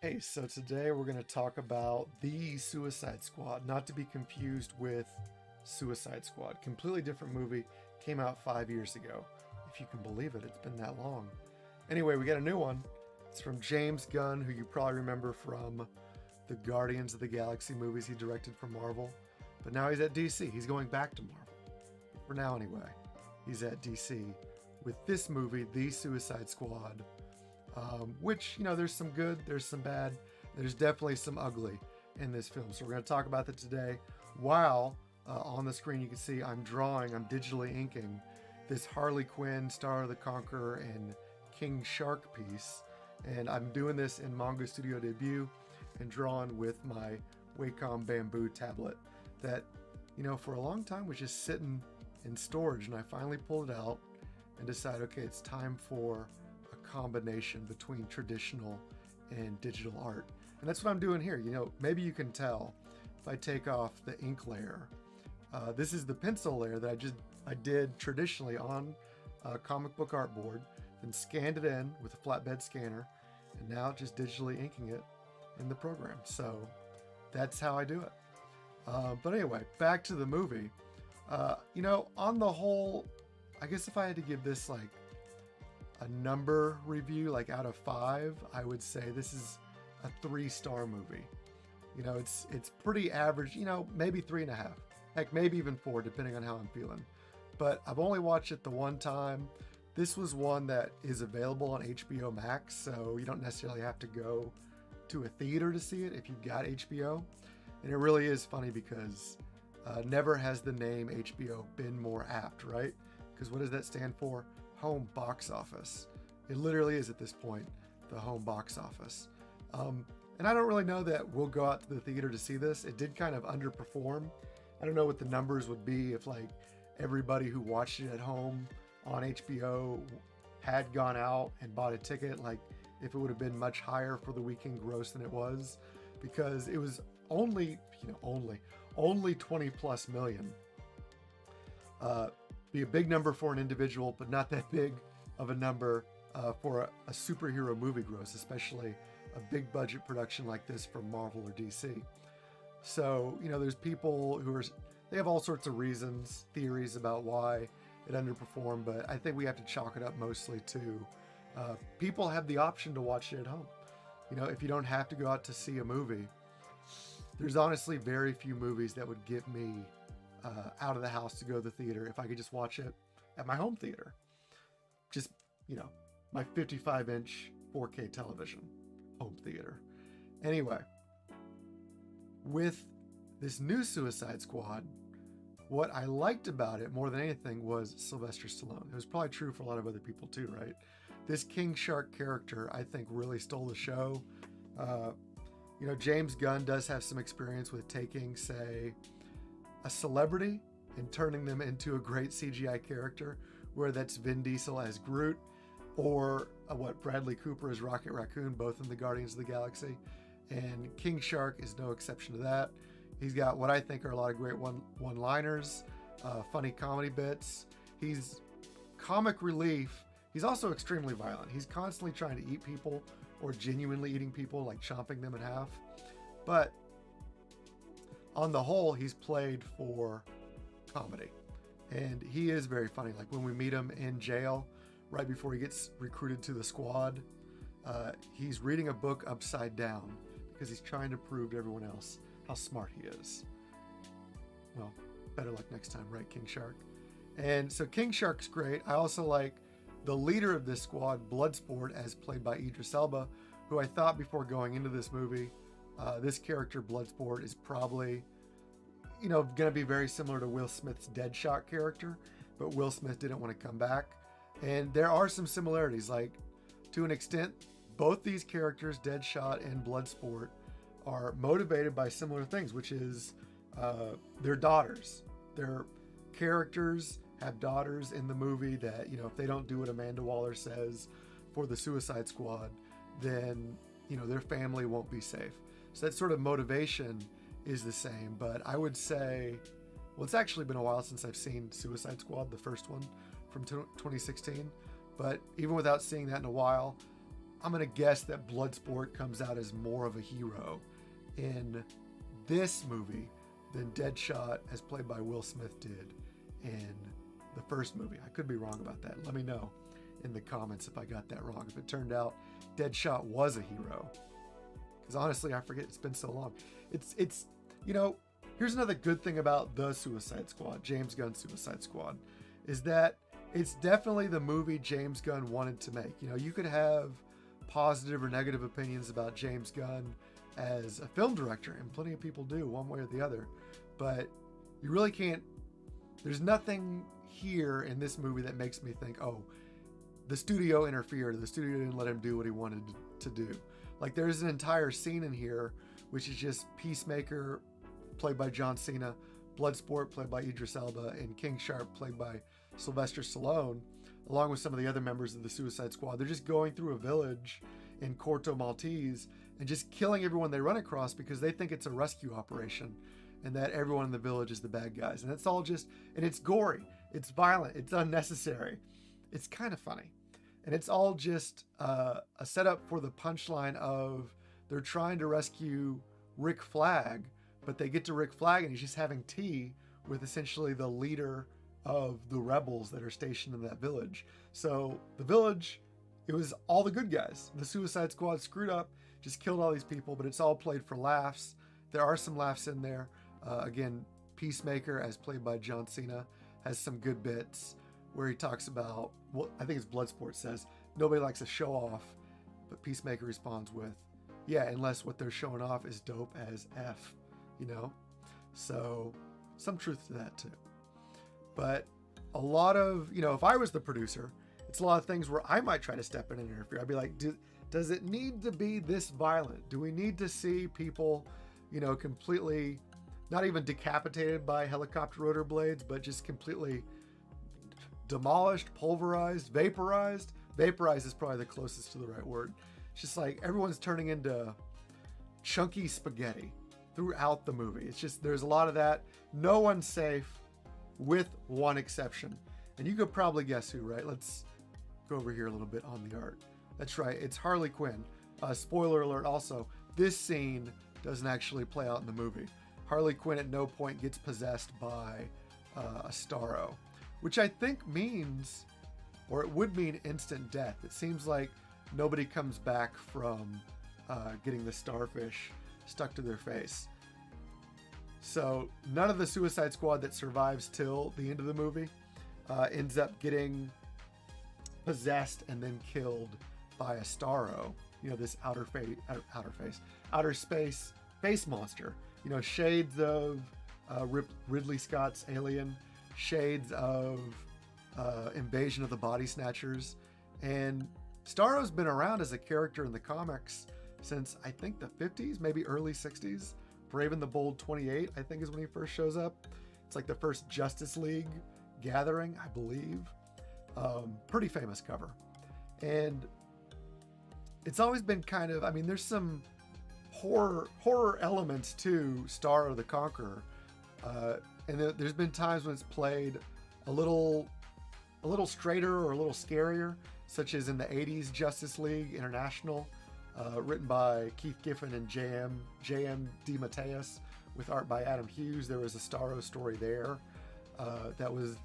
Hey, so today we're going to talk about The Suicide Squad, not to be confused with Suicide Squad. Completely different movie, came out 5 years ago. If you can believe it, it's been that long. Anyway, we got a new one. It's from James Gunn, who you probably remember from the Guardians of the Galaxy movies he directed for Marvel. But now he's at DC. He's going back to Marvel. But for now, anyway, he's at DC with this movie, The Suicide Squad. Which, there's some good, there's some bad, there's definitely some ugly in this film. So we're going to talk about that today. While on the screen you can see I'm digitally inking this Harley Quinn, Starro the Conqueror, and King Shark piece. And I'm doing this in Manga Studio Debut and drawn with my Wacom Bamboo Tablet that, for a long time was just sitting in storage. And I finally pulled it out and decided, okay, it's time for combination between traditional and digital art. And that's what I'm doing here. Maybe you can tell if I take off the ink layer. This is the pencil layer that I did traditionally on a comic book artboard, then scanned it in with a flatbed scanner, and now just digitally inking it in the program. So that's how I do it. But anyway, back to the movie. On the whole, I guess if I had to give this like a number review, like out of 5, I would say this is a 3-star movie. It's pretty average, maybe 3.5, heck, maybe even 4, depending on how I'm feeling. But I've only watched it the one time. This was one that is available on HBO Max, so you don't necessarily have to go to a theater to see it if you've got HBO. And it really is funny because never has the name HBO been more apt, right? Because what does that stand for? Home box office. It literally is at this point the home box office. And I don't really know that we'll go out to the theater to see this. It did kind of underperform. I don't know what the numbers would be if like everybody who watched it at home on HBO had gone out and bought a ticket, like if it would have been much higher for the weekend gross than it was, because it was only 20 plus million. Be a big number for an individual, but not that big of a number for a superhero movie gross, especially a big budget production like this from Marvel or DC. So, there's people they have all sorts of reasons, theories about why it underperformed, but I think we have to chalk it up mostly to people have the option to watch it at home. If you don't have to go out to see a movie, there's honestly very few movies that would get me out of the house to go to the theater if I could just watch it at my home theater. Just, my 55-inch 4K television home theater. Anyway, with this new Suicide Squad, what I liked about it more than anything was Sylvester Stallone. It was probably true for a lot of other people too, right? This King Shark character, I think, really stole the show. James Gunn does have some experience with taking, say, a celebrity and turning them into a great CGI character, where that's Vin Diesel as Groot or Bradley Cooper as Rocket Raccoon, both in the Guardians of the Galaxy. And King Shark is no exception to that. He's got what I think are a lot of great one-liners, funny comedy bits. He's comic relief. He's also extremely violent. He's constantly trying to eat people or genuinely eating people, like chomping them in half. But on the whole, he's played for comedy, and he is very funny. Like when we meet him in jail right before he gets recruited to the squad, he's reading a book upside down because he's trying to prove to everyone else how smart he is. Well, better luck next time, right, King Shark? And so King Shark's great. I also like the leader of this squad, Bloodsport, as played by Idris Elba, who I thought before going into this movie, this character, Bloodsport, is probably, going to be very similar to Will Smith's Deadshot character, but Will Smith didn't want to come back. And there are some similarities, like to an extent, both these characters, Deadshot and Bloodsport, are motivated by similar things, which is their daughters. Their characters have daughters in the movie that, if they don't do what Amanda Waller says for the Suicide Squad, then, their family won't be safe. So that sort of motivation is the same, but I would say, well, it's actually been a while since I've seen Suicide Squad, the first one from 2016, but even without seeing that in a while, I'm going to guess that Bloodsport comes out as more of a hero in this movie than Deadshot, as played by Will Smith, did in the first movie. I could be wrong about that. Let me know in the comments if I got that wrong. If it turned out Deadshot was a hero. Because honestly, I forget, it's been so long. It's you know, here's another good thing about the Suicide Squad, James Gunn's Suicide Squad, is that it's definitely the movie James Gunn wanted to make. You know, you could have positive or negative opinions about James Gunn as a film director, and plenty of people do, one way or the other, but you really can't, there's nothing here in this movie that makes me think, oh, the studio interfered, the studio didn't let him do what he wanted to do. Like, there's an entire scene in here which is just Peacemaker, played by John Cena, Bloodsport, played by Idris Elba, and King Sharp, played by Sylvester Stallone, along with some of the other members of the Suicide Squad. They're just going through a village in Corto Maltese and just killing everyone they run across because they think it's a rescue operation and that everyone in the village is the bad guys. And it's all just, and it's gory, it's violent, it's unnecessary, it's kind of funny. And it's all just a setup for the punchline of they're trying to rescue Rick Flag, but they get to Rick Flag and he's just having tea with essentially the leader of the rebels that are stationed in that village. So the village, it was all the good guys. The Suicide Squad screwed up, just killed all these people, but it's all played for laughs. There are some laughs in there. Again, Peacemaker, as played by John Cena, has some good bits where he talks about, well, I think it's Bloodsport says, nobody likes a show off, but Peacemaker responds with, yeah, unless what they're showing off is dope as F, you know? So some truth to that too. But a lot of, you know, if I was the producer, it's a lot of things where I might try to step in and interfere. I'd be like, does it need to be this violent? Do we need to see people, you know, completely, not even decapitated by helicopter rotor blades, but just completely demolished, pulverized, vaporized? Vaporized is probably the closest to the right word. It's just like everyone's turning into chunky spaghetti throughout the movie. It's just, there's a lot of that. No one's safe, with one exception. And you could probably guess who, right? Let's go over here a little bit on the art. That's right, it's Harley Quinn. Spoiler alert also, this scene doesn't actually play out in the movie. Harley Quinn at no point gets possessed by a Starro, which I think means, or it would mean instant death. It seems like nobody comes back from getting the starfish stuck to their face. So none of the Suicide Squad that survives till the end of the movie ends up getting possessed and then killed by a Starro. You know, this outer space face monster. You know, shades of Ridley Scott's Alien, shades of Invasion of the Body Snatchers, and Starro's been around as a character in the comics since I think the 50s, maybe early 60s. Brave and the Bold 28, I think, is when he first shows up. It's like the first Justice League gathering, I believe. Pretty famous cover. And it's always been kind of, I mean, there's some horror elements to Starro the Conqueror. And there's been times when it's played a little straighter or a little scarier, such as in the 80s Justice League International, written by Keith Giffen and J.M. DeMatteis, with art by Adam Hughes. There was a Starro story there that was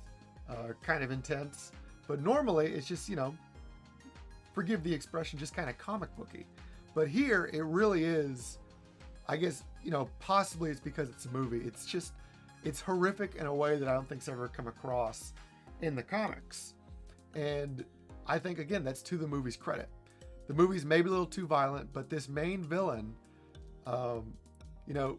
kind of intense. But normally it's just, you know, forgive the expression, just kind of comic booky. But here it really is, I guess, you know, possibly it's because it's a movie. It's just, it's horrific in a way that I don't think's ever come across in the comics. And I think, again, that's to the movie's credit. The movie's maybe a little too violent, but this main villain, you know,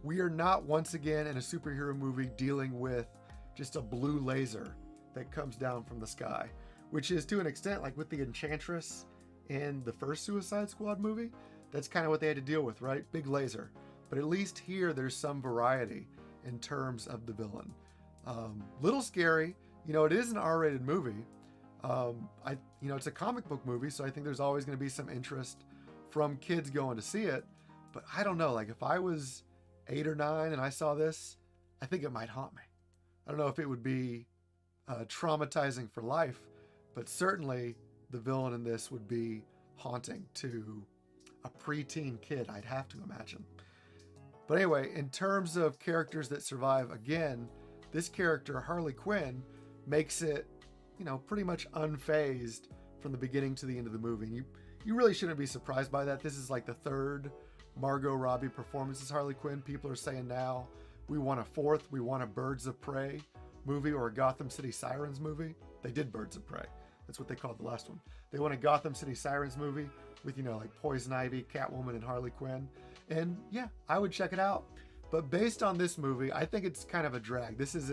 we are not once again in a superhero movie dealing with just a blue laser that comes down from the sky, which is to an extent like with the Enchantress in the first Suicide Squad movie. That's kind of what they had to deal with, right? Big laser. But at least here there's some variety in terms of the villain. Little scary. You know, it is an R-rated movie. You know, it's a comic book movie, so I think there's always going to be some interest from kids going to see it. But I don't know, like if I was 8 or 9 and I saw this, I think it might haunt me. I don't know if it would be traumatizing for life, but certainly the villain in this would be haunting to a preteen kid, I'd have to imagine. But anyway, in terms of characters that survive, again, this character, Harley Quinn, makes it, pretty much unfazed from the beginning to the end of the movie. And you really shouldn't be surprised by that. This is like the third Margot Robbie performance as Harley Quinn. People are saying now, we want a fourth. We want a Birds of Prey movie or a Gotham City Sirens movie. They did Birds of Prey. That's what they called the last one. They want a Gotham City Sirens movie with, like Poison Ivy, Catwoman, and Harley Quinn. And yeah, I would check it out. But based on this movie, I think it's kind of a drag. This is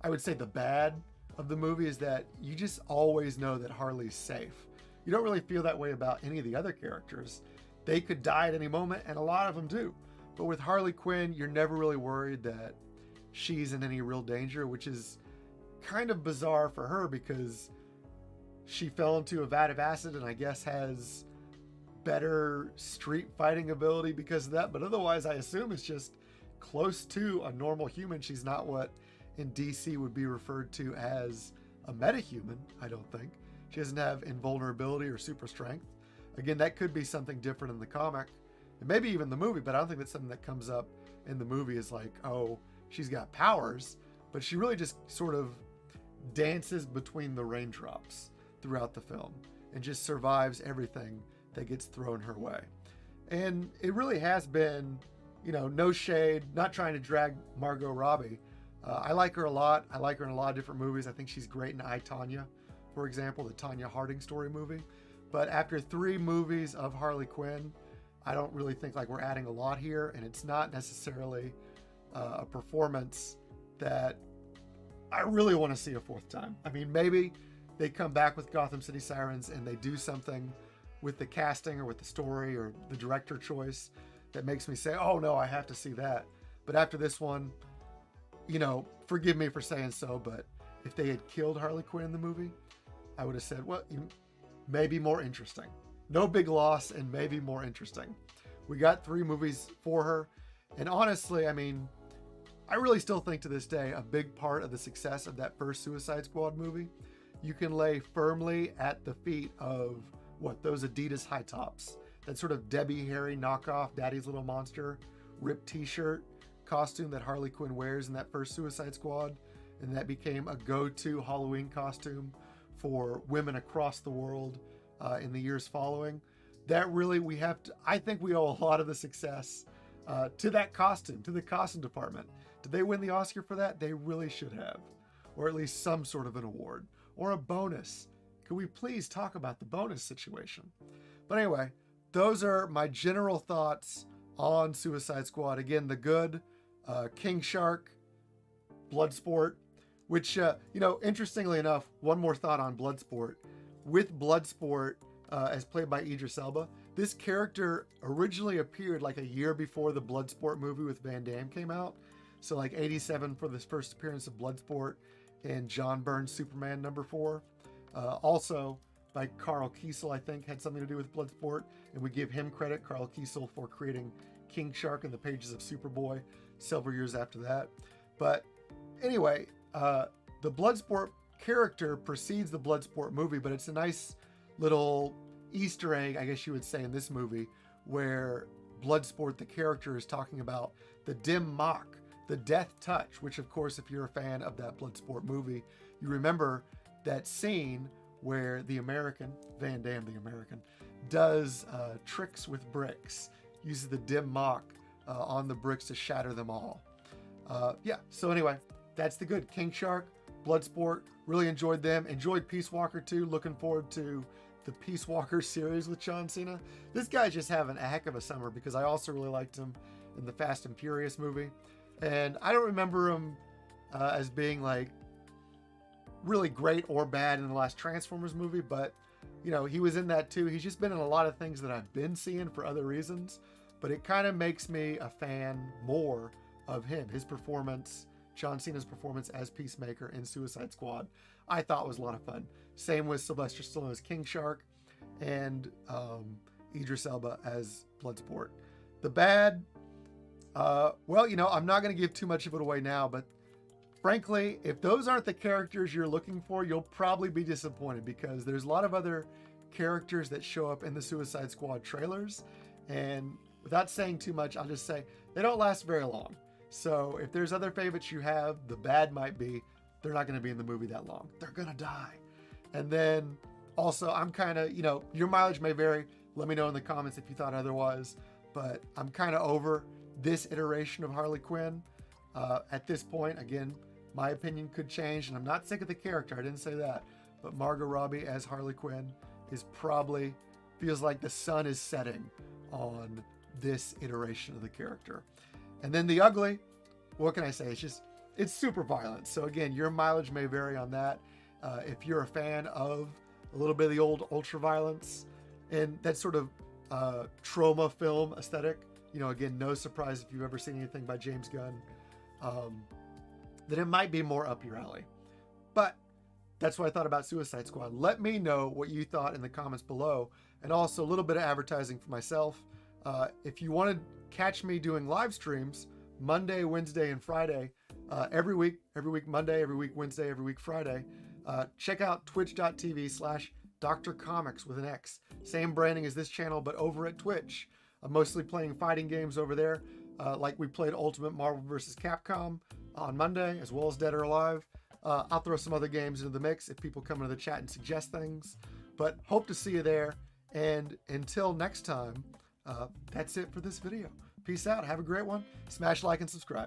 I would say the bad of the movie is that you just always know that Harley's safe. You don't really feel that way about any of the other characters. They could die at any moment, and a lot of them do. But with Harley Quinn, you're never really worried that she's in any real danger, which is kind of bizarre for her because she fell into a vat of acid and I guess has better street fighting ability because of that. But otherwise, I assume it's just close to a normal human. She's not what in DC would be referred to as a metahuman, I don't think. She doesn't have invulnerability or super strength. Again, that could be something different in the comic and maybe even the movie, but I don't think that's something that comes up in the movie is like, oh, she's got powers, but she really just sort of dances between the raindrops throughout the film and just survives everything that gets thrown her way. And it really has been, no shade, not trying to drag Margot Robbie. I like her a lot. I like her in a lot of different movies. I think she's great in I, Tonya, for example, the Tonya Harding story movie. But after 3 movies of Harley Quinn, I don't really think like we're adding a lot here, and it's not necessarily a performance that I really want to see a 4th time. I mean, maybe they come back with Gotham City Sirens and they do something with the casting or with the story or the director choice that makes me say, oh no, I have to see that. But after this one, forgive me for saying so, but if they had killed Harley Quinn in the movie, I would have said, well, maybe more interesting. No big loss and maybe more interesting. We got 3 movies for her. And honestly, I mean, I really still think to this day, a big part of the success of that first Suicide Squad movie, you can lay firmly at the feet of those Adidas high tops. That sort of Debbie Harry knockoff Daddy's Little Monster ripped t-shirt costume that Harley Quinn wears in that first Suicide Squad. And that became a go-to Halloween costume for women across the world in the years following. That really, I think we owe a lot of the success to that costume, to the costume department. Did they win the Oscar for that? They really should have. Or at least some sort of an award. Or a bonus. Could we please talk about the bonus situation? But anyway, those are my general thoughts on Suicide Squad. Again, the good, King Shark, Bloodsport, which, interestingly enough, one more thought on Bloodsport. With Bloodsport, as played by Idris Elba, this character originally appeared like a year before the Bloodsport movie with Van Damme came out. So like 87 for this first appearance of Bloodsport in John Byrne's Superman #4. Also by Carl Kiesel, I think, had something to do with Bloodsport. And we give him credit, Carl Kiesel, for creating King Shark in the pages of Superboy several years after that. But anyway, the Bloodsport character precedes the Bloodsport movie, but it's a nice little Easter egg, I guess you would say, in this movie, where Bloodsport, the character, is talking about the dim mock, the death touch, which, of course, if you're a fan of that Bloodsport movie, you remember that scene where the American, Van Damme the American, does tricks with bricks, uses the dim mock on the bricks to shatter them all. So anyway, that's the good. King Shark, Bloodsport, really enjoyed them. Enjoyed Peace Walker too. Looking forward to the Peace Walker series with John Cena. This guy's just having a heck of a summer because I also really liked him in the Fast and Furious movie. And I don't remember him as being like really great or bad in the last Transformers movie, but he was in that too. He's just been in a lot of things that I've been seeing for other reasons, but it kind of makes me a fan more of him. His performance, John Cena's performance as Peacemaker in Suicide Squad, I thought was a lot of fun. Same with Sylvester Stallone as King Shark and Idris Elba as Bloodsport. The bad, I'm not going to give too much of it away now, but frankly, if those aren't the characters you're looking for, you'll probably be disappointed because there's a lot of other characters that show up in the Suicide Squad trailers. And without saying too much, I'll just say they don't last very long. So if there's other favorites you have, the bad might be they're not going to be in the movie that long. They're going to die. And then also, I'm kind of, your mileage may vary. Let me know in the comments if you thought otherwise. But I'm kind of over this iteration of Harley Quinn. At this point, again, my opinion could change. And I'm not sick of the character. I didn't say that. But Margot Robbie as Harley Quinn is probably, feels like the sun is setting on this iteration of the character. And then the ugly, what can I say? It's super violent. So again, your mileage may vary on that. If you're a fan of a little bit of the old ultra violence and that sort of trauma film aesthetic, again, no surprise if you've ever seen anything by James Gunn, then it might be more up your alley. But that's what I thought about Suicide Squad. Let me know what you thought in the comments below. And also a little bit of advertising for myself. If you want to catch me doing live streams Monday, Wednesday, and Friday, every week Monday, every week Wednesday, every week Friday, check out twitch.tv/drcomics with an X. Same branding as this channel, but over at Twitch. I'm mostly playing fighting games over there, like we played Ultimate Marvel vs. Capcom on Monday, as well as Dead or Alive. I'll throw some other games into the mix if people come into the chat and suggest things. But hope to see you there. And until next time, that's it for this video. Peace out. Have a great one. Smash like and subscribe.